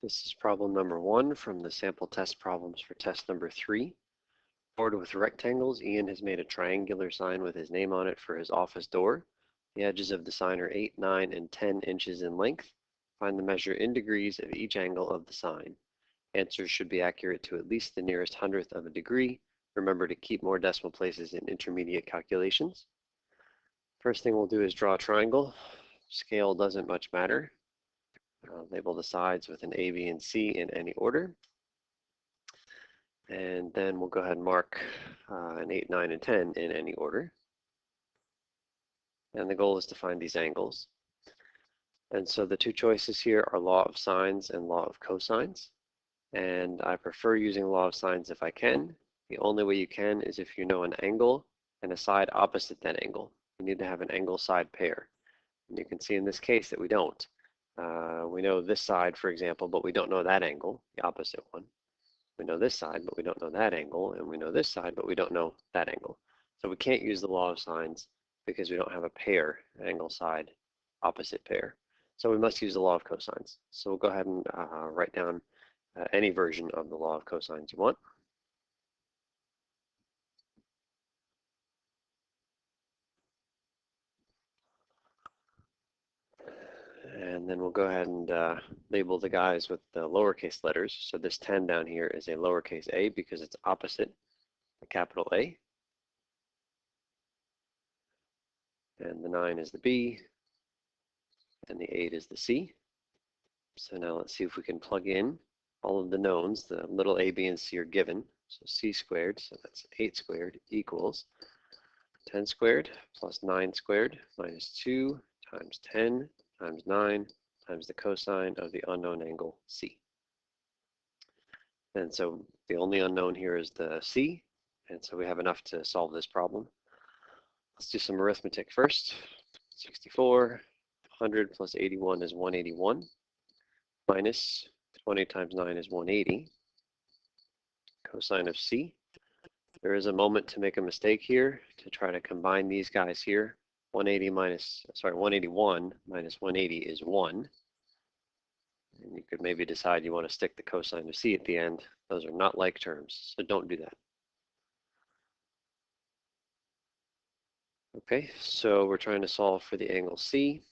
This is problem number 1 from the sample test problems for test number 3. Board with rectangles, Ian has made a triangular sign with his name on it for his office door. The edges of the sign are 8, 9, and 10 inches in length. Find the measure in degrees of each angle of the sign. Answers should be accurate to at least the nearest hundredth of a degree. Remember to keep more decimal places in intermediate calculations. First thing we'll do is draw a triangle. Scale doesn't much matter. Label the sides with an A, B, and C in any order. And then we'll go ahead and mark an 8, 9, and 10 in any order. And the goal is to find these angles. And so the two choices here are law of sines and law of cosines. And I prefer using law of sines if I can. The only way you can is if you know an angle and a side opposite that angle. You need to have an angle-side pair. And you can see in this case that we don't. We know this side, for example, but we don't know that angle, the opposite one. We know this side, but we don't know that angle, and we know this side, but we don't know that angle. So we can't use the law of sines because we don't have a pair, angle side opposite pair. So we must use the law of cosines. So we'll go ahead and write down any version of the law of cosines you want. And then we'll go ahead and label the guys with the lowercase letters. So this 10 down here is a lowercase a because it's opposite the capital A. And the 9 is the B. And the 8 is the C. So now let's see if we can plug in all of the knowns. The little a, b, and c are given. So c squared, so that's 8 squared, equals 10 squared plus 9 squared minus 2 times 10 times 9 times the cosine of the unknown angle C. And so the only unknown here is the C, and so we have enough to solve this problem. Let's do some arithmetic first. 64, 100 plus 81 is 181, minus 20 times 9 is 180. Cosine of C. There is a moment to make a mistake here, to try to combine these guys here. 181 minus 180 is 1. And you could maybe decide you want to stick the cosine of C at the end. Those are not like terms, so don't do that. Okay, so we're trying to solve for the angle C.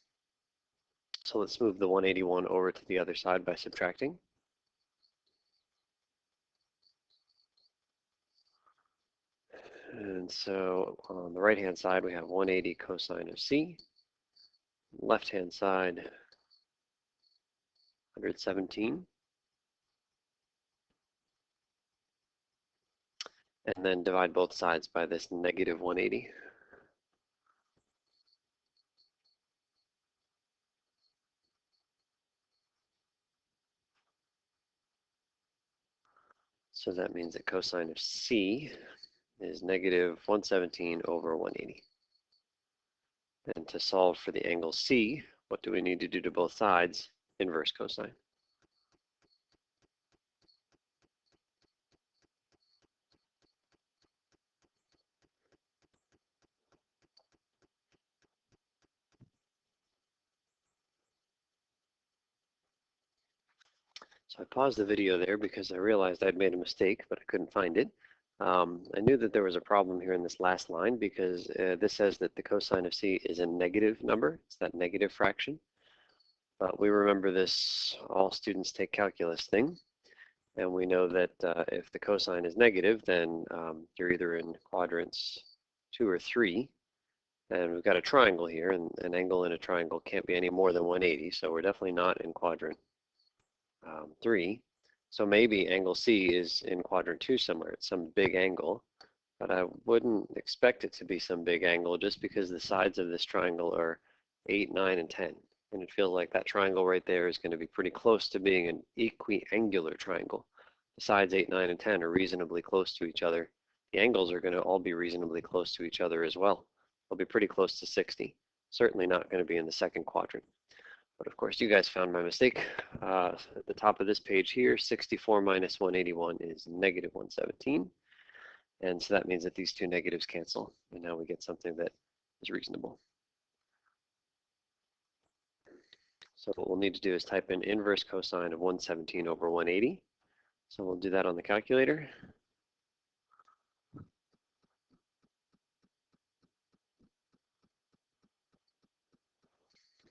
So let's move the 181 over to the other side by subtracting. And so on the right-hand side, we have 180 cosine of C. Left-hand side, 117. And then divide both sides by this negative 180. So that means that cosine of C is negative 117 over 180. And to solve for the angle C, what do we need to do to both sides? Inverse cosine. So I paused the video there because I realized I'd made a mistake, but I couldn't find it. I knew that there was a problem here in this last line because this says that the cosine of C is a negative number. It's that negative fraction. But we remember this all students take calculus thing. And we know that if the cosine is negative, then you're either in quadrants 2 or 3. And we've got a triangle here, and an angle in a triangle can't be any more than 180. So we're definitely not in quadrant 3. So maybe angle C is in quadrant 2 somewhere. It's some big angle, but I wouldn't expect it to be some big angle just because the sides of this triangle are 8, 9, and 10. And it feels like that triangle right there is going to be pretty close to being an equiangular triangle. The sides 8, 9, and 10 are reasonably close to each other. The angles are going to all be reasonably close to each other as well. They'll be pretty close to 60. Certainly not going to be in the second quadrant. But of course, you guys found my mistake. At the top of this page here, 64 minus 181 is negative 117. And so that means that these two negatives cancel. And now we get something that is reasonable. So what we'll need to do is type in inverse cosine of 117 over 180. So we'll do that on the calculator.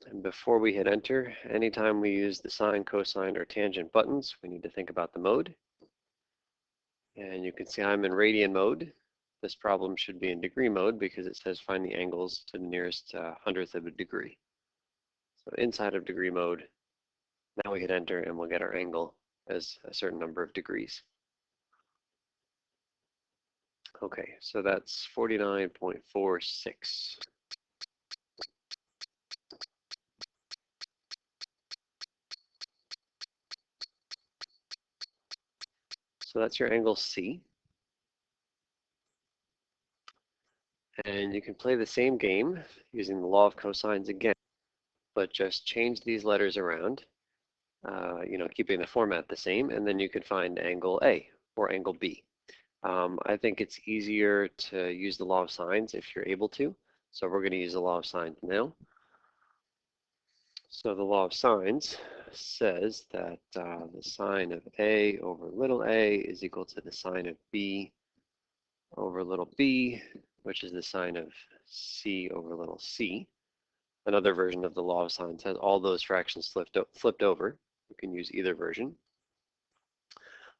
And before we hit enter, anytime we use the sine, cosine, or tangent buttons, we need to think about the mode. And you can see I'm in radian mode. This problem should be in degree mode because it says find the angles to the nearest hundredth of a degree. So inside of degree mode, now we hit enter and we'll get our angle as a certain number of degrees. Okay, so that's 49.46. So that's your angle C. And you can play the same game using the law of cosines again, but just change these letters around, keeping the format the same, and then you could find angle A or angle B. I think it's easier to use the law of sines if you're able to. So we're going to use the law of sines now. So the law of sines says that the sine of A over little a is equal to the sine of B over little b, which is the sine of C over little c. Another version of the law of sines has all those fractions flipped over. You can use either version.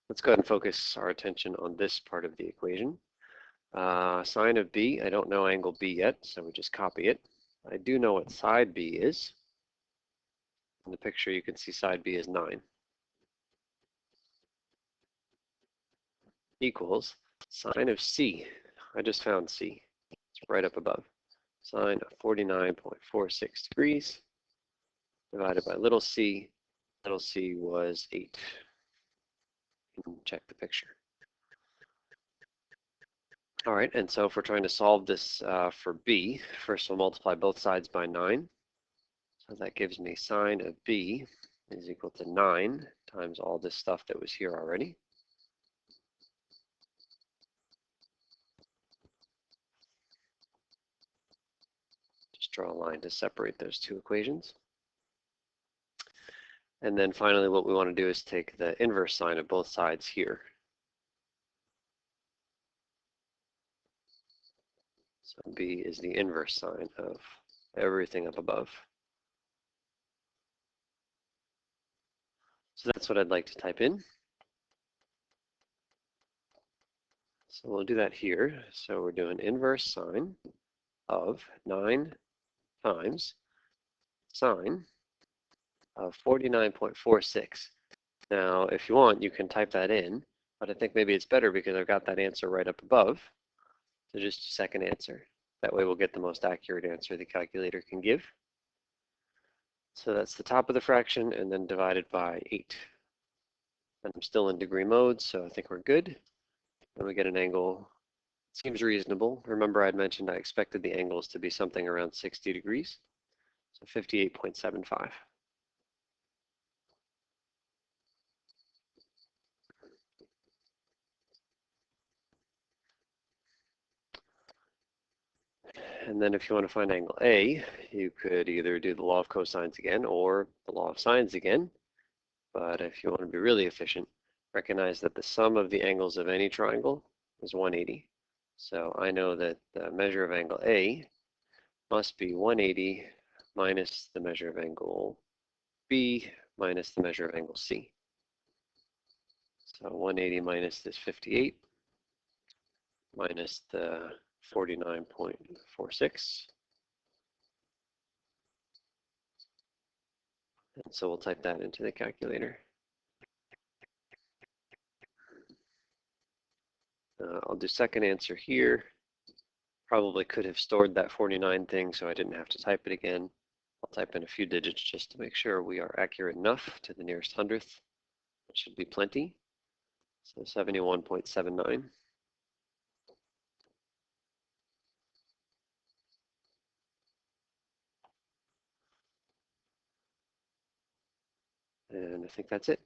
Let's go ahead and focus our attention on this part of the equation. Sine of B, I don't know angle B yet, so we just copy it. I do know what side B is. In the picture, you can see side B is 9. Equals sine of C. I just found C. It's right up above. Sine of 49.46 degrees divided by little c. Little c was 8. You can check the picture. All right, and so if we're trying to solve this for B, first we'll multiply both sides by 9. So that gives me sine of B is equal to 9 times all this stuff that was here already. Just draw a line to separate those two equations. And then finally, what we want to do is take the inverse sine of both sides here. So B is the inverse sine of everything up above. So that's what I'd like to type in. So we'll do that here. So we're doing inverse sine of 9 times sine of 49.46. Now, if you want, you can type that in, but I think maybe it's better because I've got that answer right up above to just second answer. That way we'll get the most accurate answer the calculator can give. So that's the top of the fraction and then divided by 8. And I'm still in degree mode, so I think we're good. And we get an angle, seems reasonable. Remember I'd mentioned I expected the angles to be something around 60 degrees. So 58.75. And then if you want to find angle A, you could either do the law of cosines again or the law of sines again. But if you want to be really efficient, recognize that the sum of the angles of any triangle is 180. So I know that the measure of angle A must be 180 minus the measure of angle B minus the measure of angle C. So 180 minus this 58 minus the 49.46. And so we'll type that into the calculator. I'll do second answer here. Probably could have stored that 49 thing so I didn't have to type it again. I'll type in a few digits just to make sure we are accurate enough to the nearest hundredth. It should be plenty. So 71.79. And I think that's it.